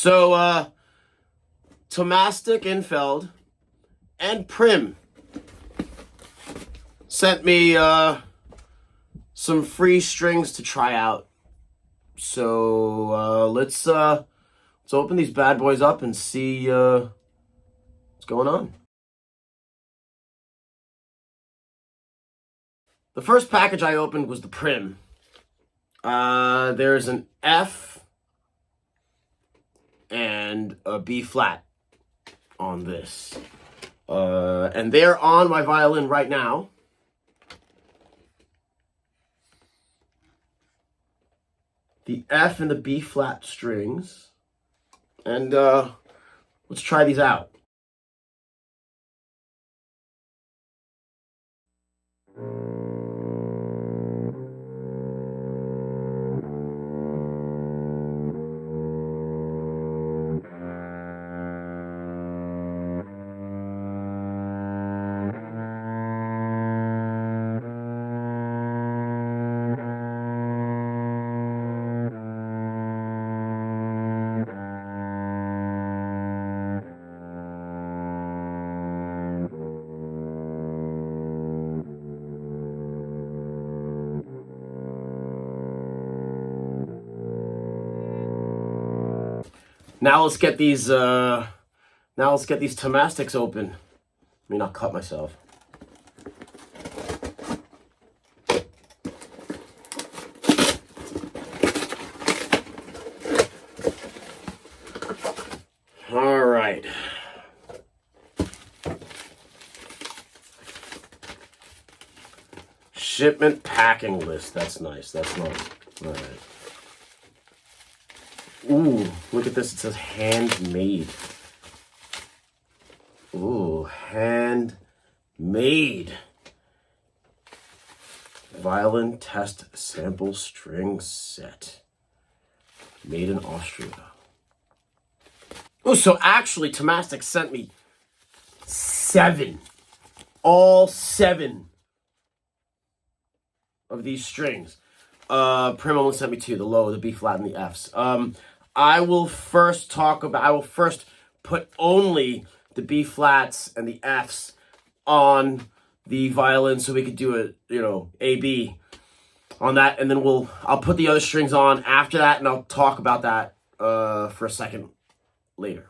So, Thomastik and Prim sent me some free strings to try out. So let's open these bad boys up and see what's going on. The first package I opened was the Prim. There's an F and a B flat on this. And they're on my violin right now. The F and the B flat strings. And let's try these out. Now let's get these Thomastiks open. Let me not cut myself. All right. Shipment packing list. That's nice. That's nice. All right. Ooh, look at this. It says handmade. Ooh, handmade. Violin test sample string set. Made in Austria. Oh, so actually, Thomastik sent me 7. All 7 of these strings. Prim only sent me 2, the low, the B flat, and the Fs. I will first put only the B flats and the Fs on the violin so we could do it, A, B on that, and then I'll put the other strings on after that, and I'll talk about that for a second later.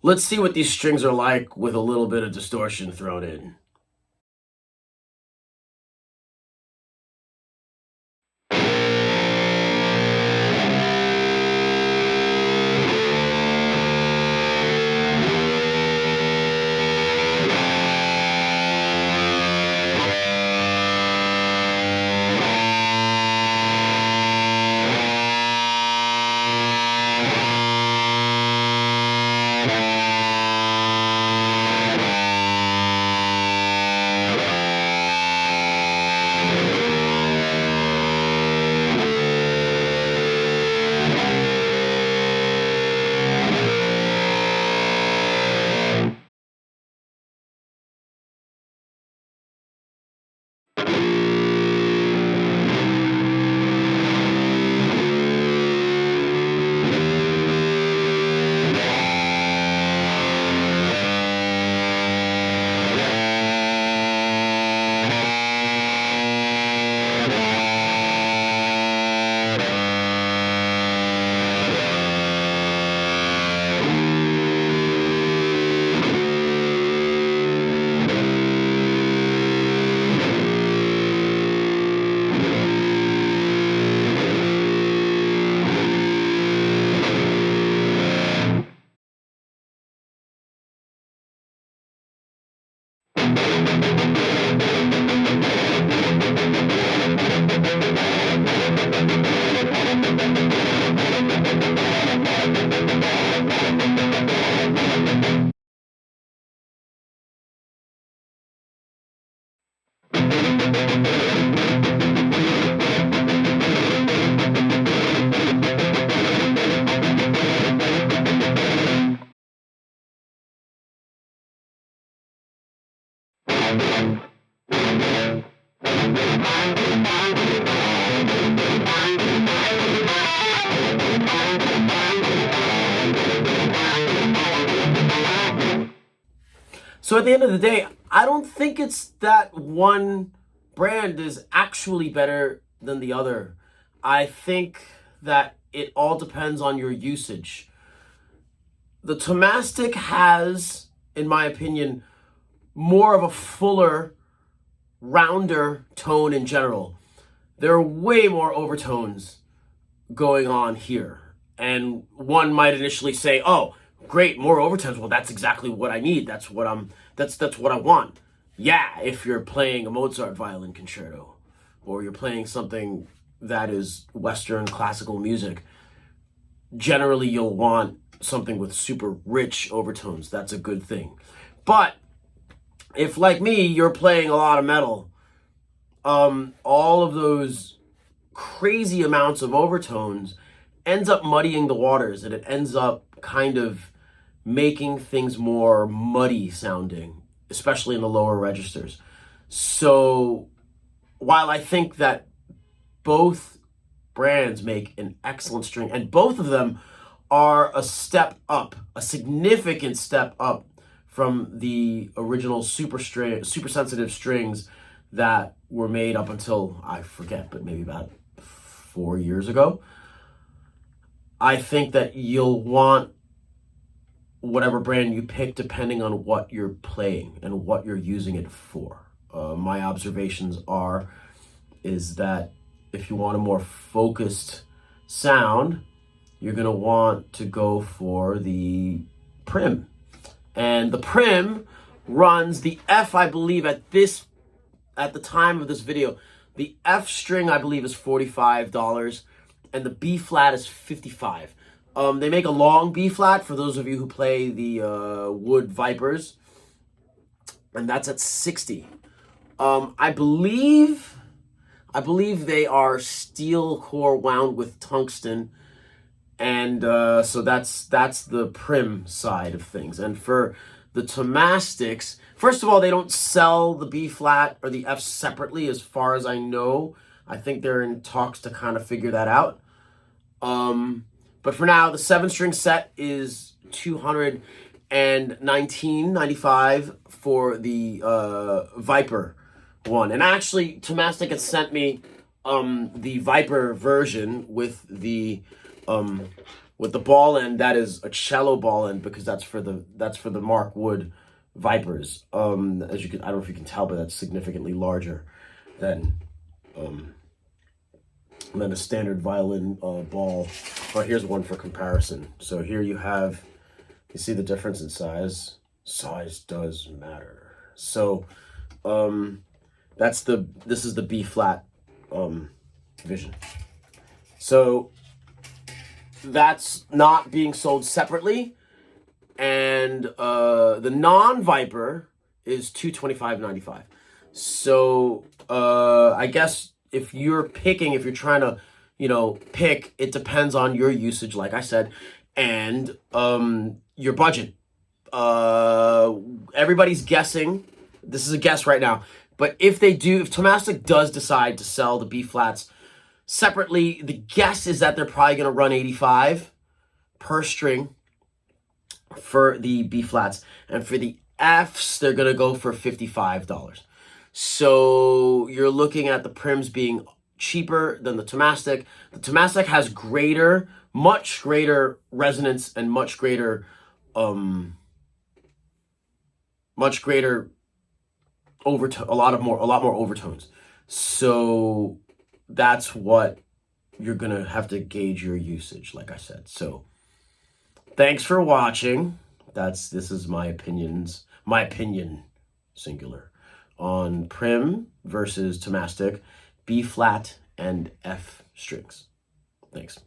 Let's see what these strings are like with a little bit of distortion thrown in. So at the end of the day, I don't think it's that one brand is actually better than the other. I think that it all depends on your usage. The Thomastik has, in my opinion, more of a fuller, rounder tone in general. There are way more overtones going on here. And one might initially say, "Oh, great, more overtones. Well, that's exactly what I need. That's what I want." Yeah, if you're playing a Mozart violin concerto or you're playing something that is Western classical music, generally you'll want something with super rich overtones. That's a good thing. But if, like me, you're playing a lot of metal, all of those crazy amounts of overtones ends up muddying the waters, and it ends up kind of making things more muddy sounding, especially in the lower registers. So while I think that both brands make an excellent string, and both of them are a step up, a significant step up from the original super sensitive strings that were made up until, I forget, but maybe about 4 years ago. I think that you'll want whatever brand you pick depending on what you're playing and what you're using it for. My observations is that if you want a more focused sound, you're going to want to go for the Prim. And the Prim runs the F, I believe, at the time of this video, the F string, I believe, is $45, and the B flat is $55. They make a long B flat for those of you who play the wood Vipers, and that's at $60. I believe they are steel core wound with tungsten, and so that's the Prim side of things. And for the Thomastiks, first of all, they don't sell the B flat or the F separately, as far as I know. I think they're in talks to kind of figure that out. But for now, the 7-string set is $219.95 for the Viper one. And actually, Thomastik has sent me the Viper version with the ball end that is a cello ball end, because that's for the Mark Wood Vipers. As you can, I don't know if you can tell, but that's significantly larger than a standard violin ball. Oh, here's one for comparison. So here you see the difference in size. Size does matter. So this is the B flat vision. So that's not being sold separately, and the non-Viper is $225.95. So I guess if you're trying to, pick, it depends on your usage, like I said, and your budget. Everybody's guessing. This is a guess right now, but if Thomastik does decide to sell the B flats separately, the guess is that they're probably going to run $85 per string for the B flats, and for the Fs, they're going to go for $55. So you're looking at the Prims being cheaper than the Thomastik. The Thomastik has much greater resonance and much greater overtone, a lot more overtones. So that's what you're gonna have to gauge your usage, like I said. So thanks for watching. This is my opinion, singular, on Prim versus Thomastik, B flat and F strings. Thanks.